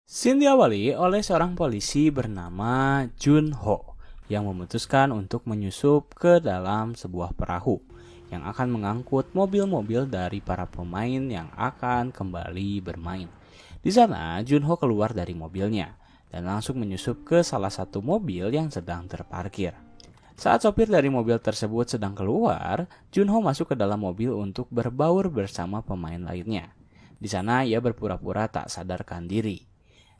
Scene diawali oleh seorang polisi bernama Junho yang memutuskan untuk menyusup ke dalam sebuah perahu yang akan mengangkut mobil-mobil dari para pemain yang akan kembali bermain. Di sana, Junho keluar dari mobilnya dan langsung menyusup ke salah satu mobil yang sedang terparkir. Saat sopir dari mobil tersebut sedang keluar, Junho masuk ke dalam mobil untuk berbaur bersama pemain lainnya. Di sana ia berpura-pura tak sadarkan diri.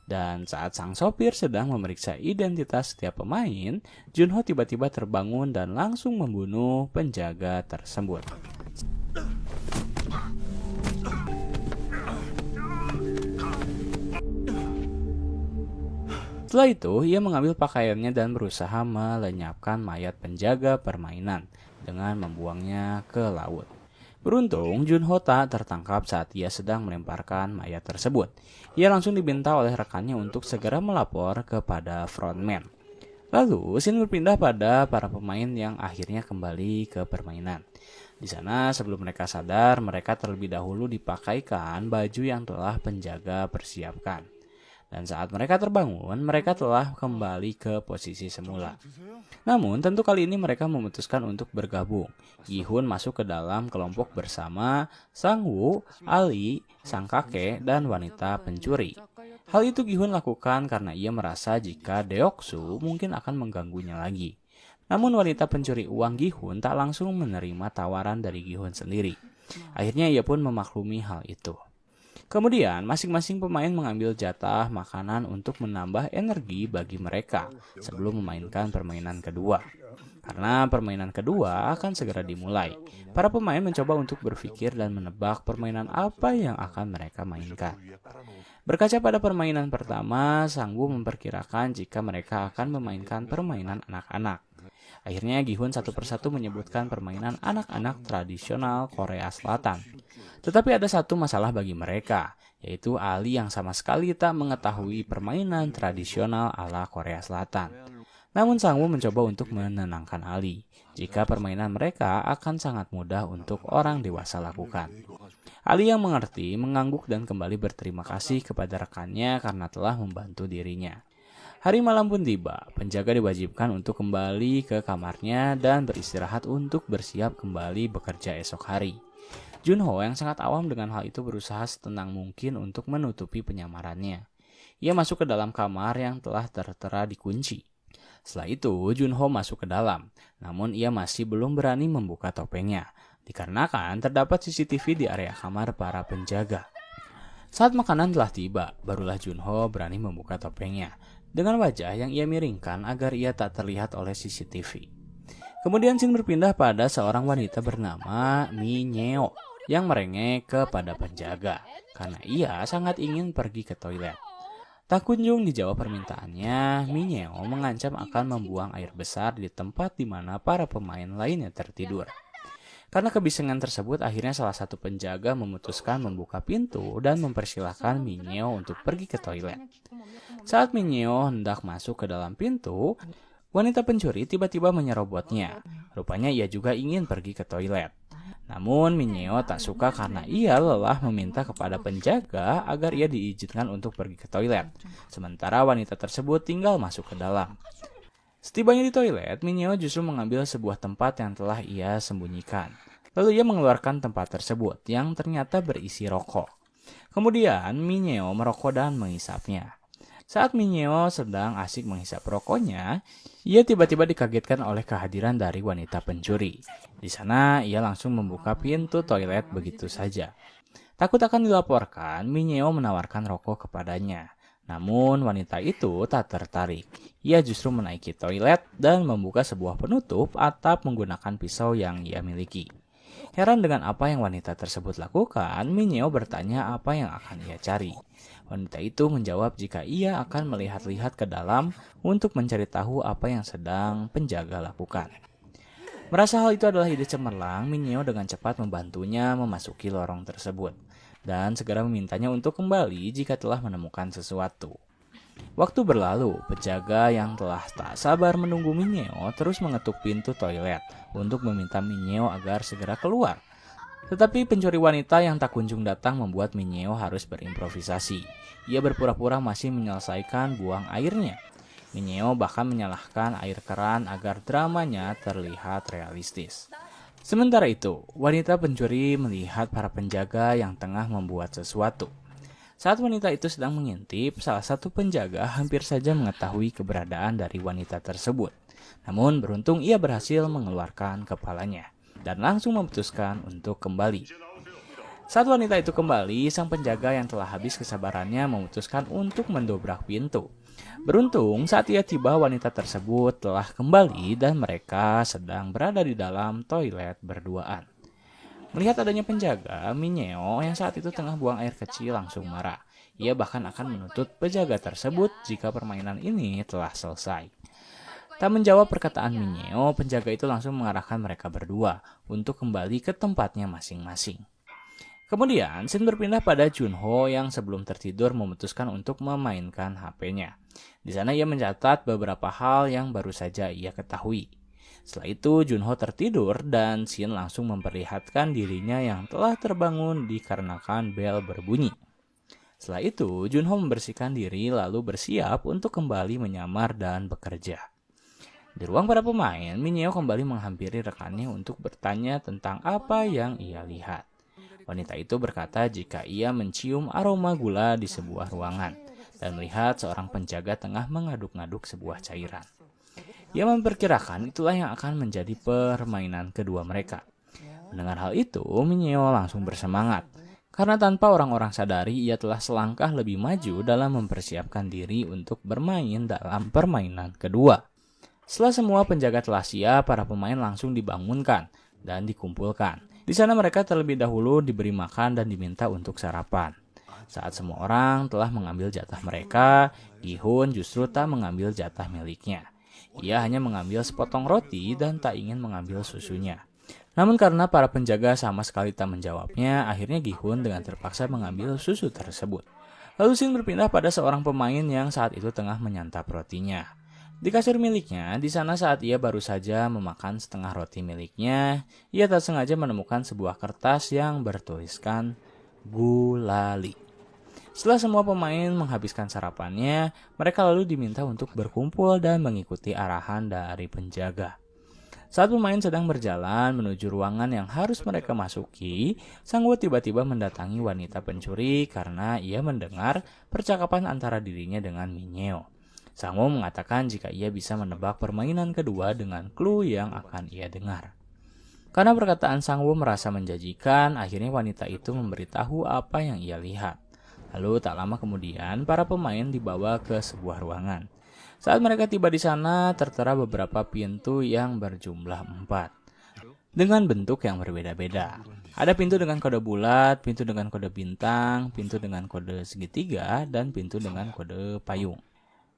Dan saat sang sopir sedang memeriksa identitas setiap pemain, Junho tiba-tiba terbangun dan langsung membunuh penjaga tersebut. Setelah itu, ia mengambil pakaiannya dan berusaha melenyapkan mayat penjaga permainan dengan membuangnya ke laut. Beruntung, Junho tak tertangkap saat ia sedang melemparkan mayat tersebut. Ia langsung diminta oleh rekannya untuk segera melapor kepada frontman. Lalu, scene berpindah pada para pemain yang akhirnya kembali ke permainan. Di sana, sebelum mereka sadar, mereka terlebih dahulu dipakaikan baju yang telah penjaga persiapkan. Dan saat mereka terbangun, mereka telah kembali ke posisi semula. Namun, tentu kali ini mereka memutuskan untuk bergabung. Gi-hun masuk ke dalam kelompok bersama Sang-woo, Ali, sang kakek, dan wanita pencuri. Hal itu Gi-hun lakukan karena ia merasa jika Deok-soo mungkin akan mengganggunya lagi. Namun wanita pencuri uang Gi-hun tak langsung menerima tawaran dari Gi-hun sendiri. Akhirnya ia pun memaklumi hal itu. Kemudian, masing-masing pemain mengambil jatah makanan untuk menambah energi bagi mereka sebelum memainkan permainan kedua. Karena permainan kedua akan segera dimulai, para pemain mencoba untuk berpikir dan menebak permainan apa yang akan mereka mainkan. Berkaca pada permainan pertama, Sang-woo memperkirakan jika mereka akan memainkan permainan anak-anak. Akhirnya Gi-hun satu persatu menyebutkan permainan anak-anak tradisional Korea Selatan. Tetapi ada satu masalah bagi mereka, yaitu Ali yang sama sekali tak mengetahui permainan tradisional ala Korea Selatan. Namun Sang-woo mencoba untuk menenangkan Ali, jika permainan mereka akan sangat mudah untuk orang dewasa lakukan. Ali yang mengerti mengangguk dan kembali berterima kasih kepada rekannya karena telah membantu dirinya. Hari malam pun tiba, penjaga diwajibkan untuk kembali ke kamarnya dan beristirahat untuk bersiap kembali bekerja esok hari. Junho yang sangat awam dengan hal itu berusaha setenang mungkin untuk menutupi penyamarannya. Ia masuk ke dalam kamar yang telah tertera dikunci. Setelah itu, Junho masuk ke dalam, namun ia masih belum berani membuka topengnya, dikarenakan terdapat CCTV di area kamar para penjaga. Saat makanan telah tiba, barulah Junho berani membuka topengnya, dengan wajah yang ia miringkan agar ia tak terlihat oleh CCTV. Kemudian scene berpindah pada seorang wanita bernama Minyeo yang merengek kepada penjaga karena ia sangat ingin pergi ke toilet. Tak kunjung dijawab permintaannya, Minyeo mengancam akan membuang air besar di tempat di mana para pemain lainnya tertidur. Karena kebisingan tersebut, akhirnya salah satu penjaga memutuskan membuka pintu dan mempersilahkan Minyeo untuk pergi ke toilet. Saat Minyeo hendak masuk ke dalam pintu, wanita pencuri tiba-tiba menyerobotnya. Rupanya ia juga ingin pergi ke toilet. Namun Minyeo tak suka karena ia lelah meminta kepada penjaga agar ia diizinkan untuk pergi ke toilet. Sementara wanita tersebut tinggal masuk ke dalam. Setibanya di toilet, Minyeo justru mengambil sebuah tempat yang telah ia sembunyikan. Lalu ia mengeluarkan tempat tersebut yang ternyata berisi rokok. Kemudian Minyeo merokok dan menghisapnya. Saat Minyeo sedang asik menghisap rokoknya, ia tiba-tiba dikagetkan oleh kehadiran dari wanita pencuri. Di sana ia langsung membuka pintu toilet begitu saja. Takut akan dilaporkan, Minyeo menawarkan rokok kepadanya. Namun wanita itu tak tertarik. Ia justru menaiki toilet dan membuka sebuah penutup atap menggunakan pisau yang ia miliki. Heran dengan apa yang wanita tersebut lakukan, Minyeo bertanya apa yang akan ia cari. Wanita itu menjawab jika ia akan melihat-lihat ke dalam untuk mencari tahu apa yang sedang penjaga lakukan. Merasa hal itu adalah ide cemerlang, Minyeo dengan cepat membantunya memasuki lorong tersebut dan segera memintanya untuk kembali jika telah menemukan sesuatu. Waktu berlalu, penjaga yang telah tak sabar menunggu Minyeo terus mengetuk pintu toilet untuk meminta Minyeo agar segera keluar. Tetapi pencuri wanita yang tak kunjung datang membuat Mineo harus berimprovisasi. Ia berpura-pura masih menyelesaikan buang airnya. Mineo bahkan menyalahkan air keran agar dramanya terlihat realistis. Sementara itu, wanita pencuri melihat para penjaga yang tengah membuat sesuatu. Saat wanita itu sedang mengintip, salah satu penjaga hampir saja mengetahui keberadaan dari wanita tersebut. Namun beruntung ia berhasil mengeluarkan kepalanya dan langsung memutuskan untuk kembali. Saat wanita itu kembali, sang penjaga yang telah habis kesabarannya memutuskan untuk mendobrak pintu. Beruntung saat ia tiba, wanita tersebut telah kembali dan mereka sedang berada di dalam toilet berduaan. Melihat adanya penjaga, Mineo yang saat itu tengah buang air kecil langsung marah. Ia bahkan akan menuntut penjaga tersebut jika permainan ini telah selesai. Tak menjawab perkataan Mineo, penjaga itu langsung mengarahkan mereka berdua untuk kembali ke tempatnya masing-masing. Kemudian, scene berpindah pada Junho yang sebelum tertidur memutuskan untuk memainkan HP-nya. Di sana ia mencatat beberapa hal yang baru saja ia ketahui. Setelah itu, Junho tertidur dan Shin langsung memperlihatkan dirinya yang telah terbangun dikarenakan bel berbunyi. Setelah itu, Junho membersihkan diri lalu bersiap untuk kembali menyamar dan bekerja. Di ruang para pemain, Mineo kembali menghampiri rekannya untuk bertanya tentang apa yang ia lihat. Wanita itu berkata jika ia mencium aroma gula di sebuah ruangan dan melihat seorang penjaga tengah mengaduk-ngaduk sebuah cairan. Ia memperkirakan itulah yang akan menjadi permainan kedua mereka. Mendengar hal itu, Mineo langsung bersemangat. Karena tanpa orang-orang sadari, ia telah selangkah lebih maju dalam mempersiapkan diri untuk bermain dalam permainan kedua. Setelah semua penjaga telah siap, para pemain langsung dibangunkan dan dikumpulkan. Di sana mereka terlebih dahulu diberi makan dan diminta untuk sarapan. Saat semua orang telah mengambil jatah mereka, Gi-hun justru tak mengambil jatah miliknya. Ia hanya mengambil sepotong roti dan tak ingin mengambil susunya. Namun karena para penjaga sama sekali tak menjawabnya, akhirnya Gi-hun dengan terpaksa mengambil susu tersebut. Lalu scene berpindah pada seorang pemain yang saat itu tengah menyantap rotinya. Di kasur miliknya, di sana saat ia baru saja memakan setengah roti miliknya, ia tak sengaja menemukan sebuah kertas yang bertuliskan gulali. Setelah semua pemain menghabiskan sarapannya, mereka lalu diminta untuk berkumpul dan mengikuti arahan dari penjaga. Saat pemain sedang berjalan menuju ruangan yang harus mereka masuki, Sang-woo tiba-tiba mendatangi wanita pencuri karena ia mendengar percakapan antara dirinya dengan Mineo. Sang-woo mengatakan jika ia bisa menebak permainan kedua dengan clue yang akan ia dengar. Karena perkataan Sang-woo merasa menjanjikan, akhirnya wanita itu memberitahu apa yang ia lihat. Lalu tak lama kemudian, para pemain dibawa ke sebuah ruangan. Saat mereka tiba di sana, tertera beberapa pintu yang berjumlah 4. Dengan bentuk yang berbeda-beda. Ada pintu dengan kode bulat, pintu dengan kode bintang, pintu dengan kode segitiga, dan pintu dengan kode payung.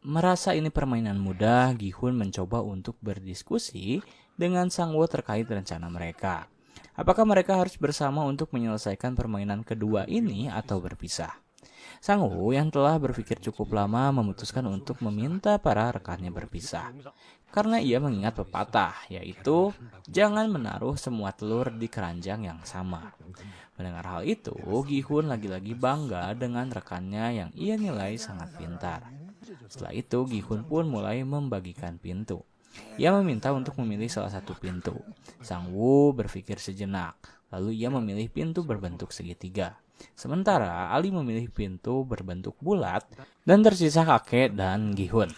Merasa ini permainan mudah, Gi-hun mencoba untuk berdiskusi dengan Sang-woo terkait rencana mereka. Apakah mereka harus bersama untuk menyelesaikan permainan kedua ini atau berpisah? Sang-woo yang telah berpikir cukup lama memutuskan untuk meminta para rekannya berpisah. Karena ia mengingat pepatah, yaitu jangan menaruh semua telur di keranjang yang sama. Mendengar hal itu, Gi-hun lagi-lagi bangga dengan rekannya yang ia nilai sangat pintar. Setelah itu, Gi-hun pun mulai membagikan pintu. Ia meminta untuk memilih salah satu pintu. Sang-woo berpikir sejenak, lalu ia memilih pintu berbentuk segitiga. Sementara Ali memilih pintu berbentuk bulat dan tersisa kakek dan Gi-hun.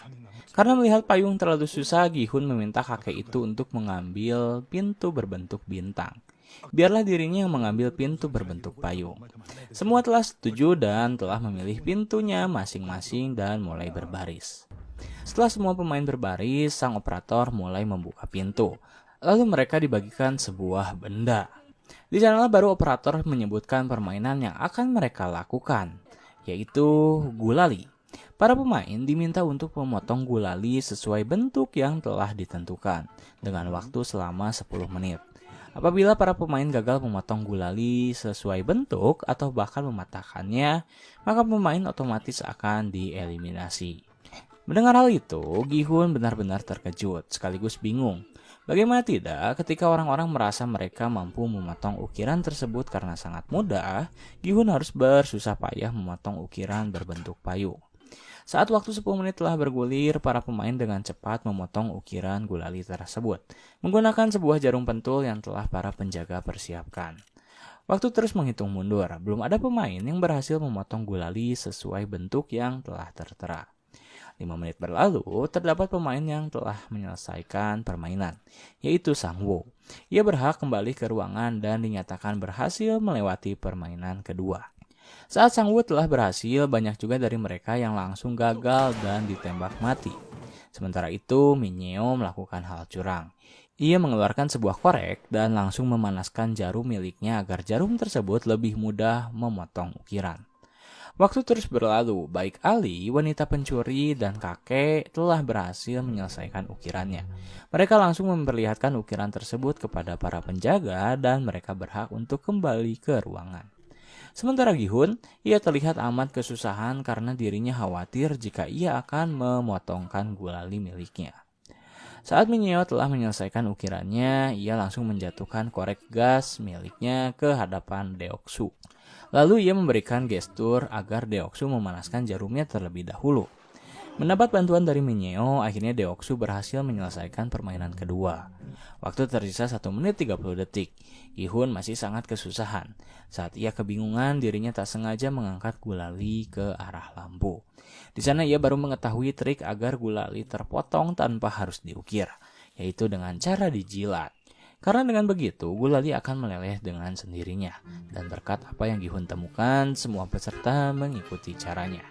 Karena melihat payung terlalu susah, Gi-hun meminta kakek itu untuk mengambil pintu berbentuk bintang. Biarlah dirinya yang mengambil pintu berbentuk payung. Semua telah setuju dan telah memilih pintunya masing-masing dan mulai berbaris. Setelah semua pemain berbaris, sang operator mulai membuka pintu. Lalu mereka dibagikan sebuah benda. Di sanalah baru operator menyebutkan permainan yang akan mereka lakukan, yaitu gulali. Para pemain diminta untuk memotong gulali sesuai bentuk yang telah ditentukan, dengan waktu selama 10 menit. Apabila para pemain gagal memotong gulali sesuai bentuk atau bahkan mematahkannya, maka pemain otomatis akan dieliminasi. Mendengar hal itu, Gihun benar-benar terkejut sekaligus bingung. Bagaimana tidak, ketika orang-orang merasa mereka mampu memotong ukiran tersebut karena sangat mudah, Gihun harus bersusah payah memotong ukiran berbentuk payung. Saat waktu 10 menit telah bergulir, para pemain dengan cepat memotong ukiran gulali tersebut, menggunakan sebuah jarum pentul yang telah para penjaga persiapkan. Waktu terus menghitung mundur, belum ada pemain yang berhasil memotong gulali sesuai bentuk yang telah tertera. 5 menit berlalu, terdapat pemain yang telah menyelesaikan permainan, yaitu Sang Woo. Ia berhak kembali ke ruangan dan dinyatakan berhasil melewati permainan kedua. Saat Sang Woo telah berhasil, banyak juga dari mereka yang langsung gagal dan ditembak mati. Sementara itu, Minyeo melakukan hal curang. Ia mengeluarkan sebuah korek dan langsung memanaskan jarum miliknya agar jarum tersebut lebih mudah memotong ukiran. Waktu terus berlalu, baik Ali, wanita pencuri, dan kakek telah berhasil menyelesaikan ukirannya. Mereka langsung memperlihatkan ukiran tersebut kepada para penjaga dan mereka berhak untuk kembali ke ruangan. Sementara Gihun, ia terlihat amat kesusahan karena dirinya khawatir jika ia akan memotongkan gulali miliknya. Saat Minyeo telah menyelesaikan ukirannya, ia langsung menjatuhkan korek gas miliknya ke hadapan Deoksu. Lalu ia memberikan gestur agar Deoksu memanaskan jarumnya terlebih dahulu. Mendapat bantuan dari Minyeo, akhirnya Deoksu berhasil menyelesaikan permainan kedua. Waktu tersisa 1 menit 30 detik. Gihun masih sangat kesusahan. Saat ia kebingungan, dirinya tak sengaja mengangkat gulali ke arah lampu. Di sana ia baru mengetahui trik agar gulali terpotong tanpa harus diukir, yaitu dengan cara dijilat. Karena dengan begitu, gulali akan meleleh dengan sendirinya. Dan berkat apa yang Gihun temukan, semua peserta mengikuti caranya.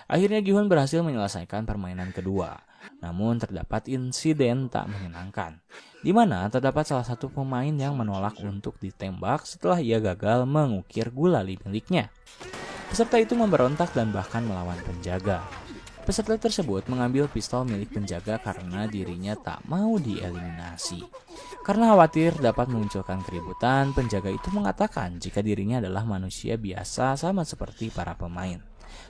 Akhirnya Gihun berhasil menyelesaikan permainan kedua. Namun terdapat insiden tak menyenangkan, di mana terdapat salah satu pemain yang menolak untuk ditembak setelah ia gagal mengukir gulali miliknya. Peserta itu memberontak dan bahkan melawan penjaga. Peserta tersebut mengambil pistol milik penjaga karena dirinya tak mau dieliminasi. Karena khawatir dapat memunculkan keributan, penjaga itu mengatakan jika dirinya adalah manusia biasa sama seperti para pemain.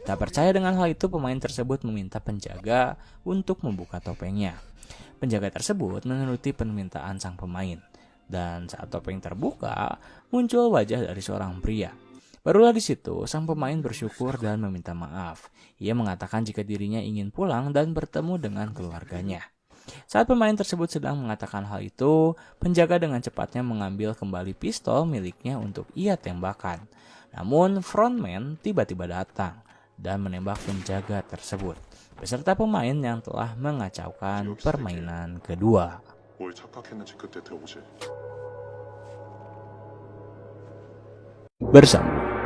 Tak percaya dengan hal itu, pemain tersebut meminta penjaga untuk membuka topengnya. Penjaga tersebut menuruti permintaan sang pemain. Dan saat topeng terbuka, muncul wajah dari seorang pria. Barulah di situ, sang pemain bersyukur dan meminta maaf. Ia mengatakan jika dirinya ingin pulang dan bertemu dengan keluarganya. Saat pemain tersebut sedang mengatakan hal itu, penjaga dengan cepatnya mengambil kembali pistol miliknya untuk ia tembakan. Namun, frontman tiba-tiba datang dan menembak penjaga tersebut, beserta pemain yang telah mengacaukan permainan kedua. Bersama